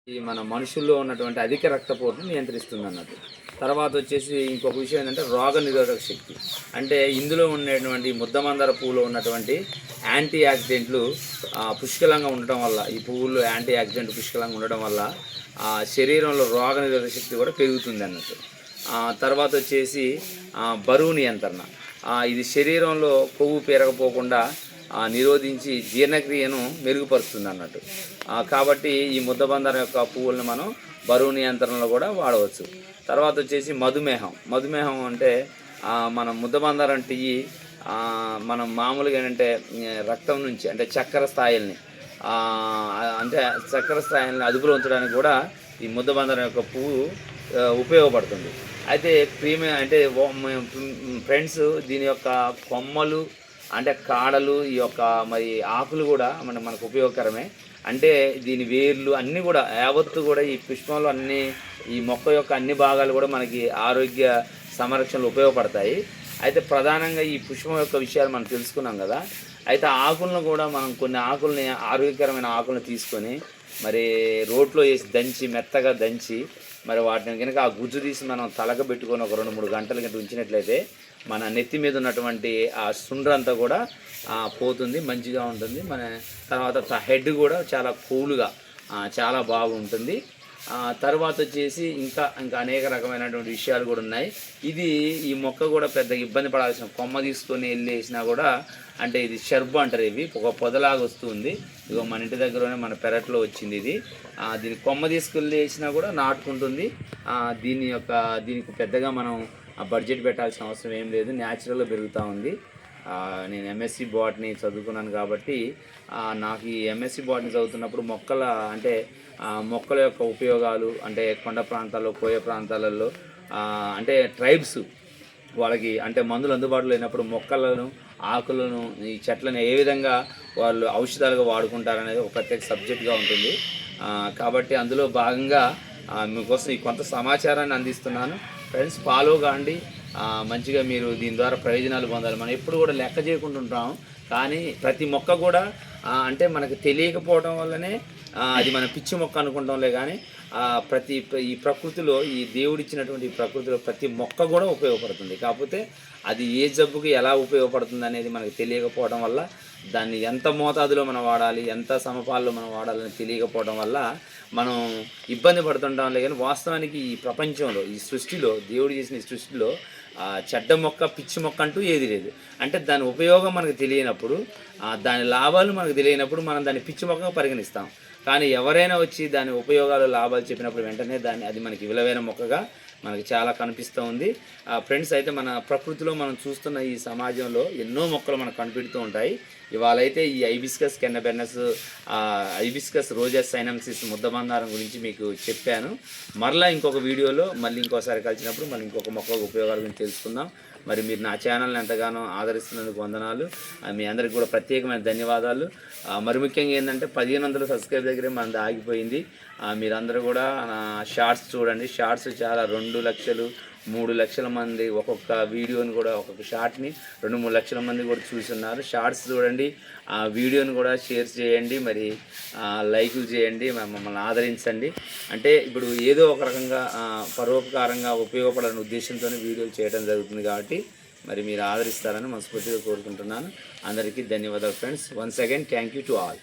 ఈ మన మనుషుల్లో ఉన్నటువంటి అధిక రక్తపోటును నియంత్రిస్తుంది అన్నట్టు. తర్వాత వచ్చేసి ఇంకొక విషయం ఏంటంటే రోగ నిరోధక శక్తి. అంటే ఇందులో ఉండేటువంటి ముద్దమందార పువ్వులో ఉన్నటువంటి యాంటీ ఆక్సిడెంట్లు పుష్కలంగా ఉండటం వల్ల, ఈ పువ్వుల్లో యాంటీ ఆక్సిడెంట్ పుష్కలంగా ఉండడం వల్ల శరీరంలో రోగ నిరోధక శక్తి కూడా పెరుగుతుంది అన్నట్టు. తర్వాత వచ్చేసి బరువు నియంత్రణ. ఇది శరీరంలో కొవ్వు పెరగపోకుండా నిరోధించి జీర్ణక్రియను మెరుగుపరుస్తుంది అన్నట్టు. కాబట్టి ఈ ముద్దబందారం యొక్క పువ్వులను మనం బరువు నియంత్రణలో కూడా వాడవచ్చు. తర్వాత వచ్చేసి మధుమేహం అంటే మనం ముద్దబందారం టీ మనం మామూలుగా ఏంటంటే రక్తం నుంచి అంటే చక్కెర స్థాయిల్ని అదుపులో ఉంచడానికి కూడా ఈ ముద్దబందారం యొక్క పువ్వు ఉపయోగపడుతుంది. అయితే ఫ్రెండ్స్ దీని యొక్క కొమ్మలు అంటే కాడలు ఈ యొక్క మరి ఆకులు కూడా మనకు ఉపయోగకరమే. అంటే దీని వేర్లు అన్నీ కూడా యావత్తు కూడా ఈ పుష్పంలో అన్నీ ఈ మొక్క యొక్క అన్ని భాగాలు కూడా మనకి ఆరోగ్య సంరక్షణలో ఉపయోగపడతాయి. అయితే ప్రధానంగా ఈ పుష్పం యొక్క విషయాలు మనం తెలుసుకున్నాం కదా. అయితే ఆకులను కూడా మనం కొన్ని ఆకుల్ని ఆరోగ్యకరమైన ఆకులను తీసుకొని మరి రోట్లో వేసి మెత్తగా దంచి మరి వాటిని కనుక ఆ గుజ్జు తీసి మనం తలక పెట్టుకొని ఒక 2-3 గంటల గంట ఉంచినట్లయితే మన నెత్తి మీద ఉన్నటువంటి ఆ సుండ్రంతా కూడా పోతుంది, మంచిగా ఉంటుంది. మన తర్వాత హెడ్ కూడా చాలా కూల్గా చాలా బాగుంటుంది. తర్వాత వచ్చేసి ఇంకా అనేక రకమైనటువంటి విషయాలు కూడా ఉన్నాయి. ఈ మొక్క కూడా పెద్ద ఇబ్బంది పడాల్సిన, కొమ్మ తీసుకొని వెళ్ళేసినా కూడా అంటే ఇది షర్బు అంటారు. ఇవి ఒక పొదలాగా వస్తుంది. ఇగో మన ఇంటి దగ్గరనే మన పెరట్లో వచ్చింది ఇది. దీని కొమ్మ తీసుకెళ్ళి వేసినా కూడా నాటుకుంటుంది. దీనికి పెద్దగా మనం బడ్జెట్ పెట్టాల్సిన అవసరం ఏం లేదు, న్యాచురల్గా పెరుగుతూ ఉంది. నేను ఎంఎస్సి బాటనీ చదువుకున్నాను కాబట్టి నాకు ఈ ఎంఎస్సి బాటనీ చదువుతున్నప్పుడు మొక్కల యొక్క ఉపయోగాలు అంటే కొండ ప్రాంతాల్లో, కోయ ప్రాంతాలలో అంటే ట్రైబ్స్ వాళ్ళకి అంటే మందులు అందుబాటులో లేనప్పుడు మొక్కలను, ఆకులను, ఈ చెట్లను ఏ విధంగా వాళ్ళు ఔషధాలుగా వాడుకుంటారనేది ఒక ప్రత్యేక సబ్జెక్ట్గా ఉంటుంది. కాబట్టి అందులో భాగంగా మీకోసం ఈ కొంత సమాచారాన్ని అందిస్తున్నాను. ఫ్రెండ్స్, ఫాలో కాండి, మంచిగా మీరు దీని ద్వారా ప్రయోజనాలు పొందాలి. మనం ఎప్పుడు కూడా లెక్క చేయకుంటుంటాం, కానీ ప్రతి మొక్క కూడా అంటే మనకు తెలియకపోవడం వల్లనే అది మన పిచ్చి మొక్క అనుకుంటాంలే. కానీ ఈ ప్రకృతిలో, ఈ దేవుడిచ్చినటువంటి ప్రకృతిలో ప్రతి మొక్క కూడా ఉపయోగపడుతుంది. కాకపోతే అది ఏ జబ్బుకి ఎలా ఉపయోగపడుతుంది అనేది మనకు తెలియకపోవడం వల్ల, దాన్ని ఎంత మోతాదులో మనం వాడాలి, ఎంత సమపాల్లో మనం వాడాలని తెలియకపోవడం వల్ల మనం ఇబ్బంది పడుతుంటాంలే. కానీ వాస్తవానికి ఈ ప్రపంచంలో, ఈ సృష్టిలో, దేవుడు చేసిన ఈ సృష్టిలో చెడ్డ మొక్క, పిచ్చి మొక్క అంటూ ఏది లేదు. అంటే దాని ఉపయోగం మనకు తెలియనప్పుడు, దాని లాభాలు మనకు తెలియనప్పుడు మనం దాన్ని పిచ్చి మొక్కగా పరిగణిస్తాం. కానీ ఎవరైనా వచ్చి దాని ఉపయోగాలు, లాభాలు చెప్పినప్పుడు వెంటనే అది మనకి విలువైన మొక్కగా మనకి చాలా కనిపిస్తూ ఉంది. ఫ్రెండ్స్, అయితే మన ప్రకృతిలో మనం చూస్తున్న ఈ సమాజంలో ఎన్నో మొక్కలు మనకు కనిపెడుతూ ఉంటాయి. ఇవాళైతే ఈ ఐబిస్కస్ కెన్నబెర్నస్, ఐబిస్కస్ రోజెస్ సైనెన్సిస్ ముద్దమందారం గురించి మీకు చెప్పాను. మరలా ఇంకొక వీడియోలో ఇంకోసారి కలిసినప్పుడు ఇంకొక మొక్క ఉపయోగాల గురించి తెలుసుకుందాం. మరి మీరు నా ఛానల్ని ఎంతగానో ఆదరిస్తున్నందుకు వందనాలు. మీ అందరికి కూడా ప్రత్యేకమైన ధన్యవాదాలు. మరి ముఖ్యంగా ఏంటంటే 1500 సబ్స్క్రైబ్ దగ్గరే మనది ఆగిపోయింది. మీరందరూ కూడా షార్ట్స్ చూడండి. షార్ట్స్ చాలా 2 లక్షలు, 3 లక్షల మంది ఒక్కొక్క వీడియోని కూడా, ఒక్కొక్క షార్ట్ని 2-3 లక్షల మంది కూడా చూస్తున్నారు. షార్ట్స్ చూడండి, ఆ వీడియోని కూడా షేర్ చేయండి, మరి లైకులు చేయండి, మమ్మల్ని ఆదరించండి. అంటే ఇప్పుడు ఏదో ఒక రకంగా పరోపకారంగా ఉపయోగపడాలనే ఉద్దేశంతో వీడియోలు చేయడం జరుగుతుంది. కాబట్టి మరి మీరు ఆదరిస్తారని మనస్ఫూర్తిగా కోరుకుంటున్నాను. అందరికీ ధన్యవాదాలు friends. Once again thank you to all.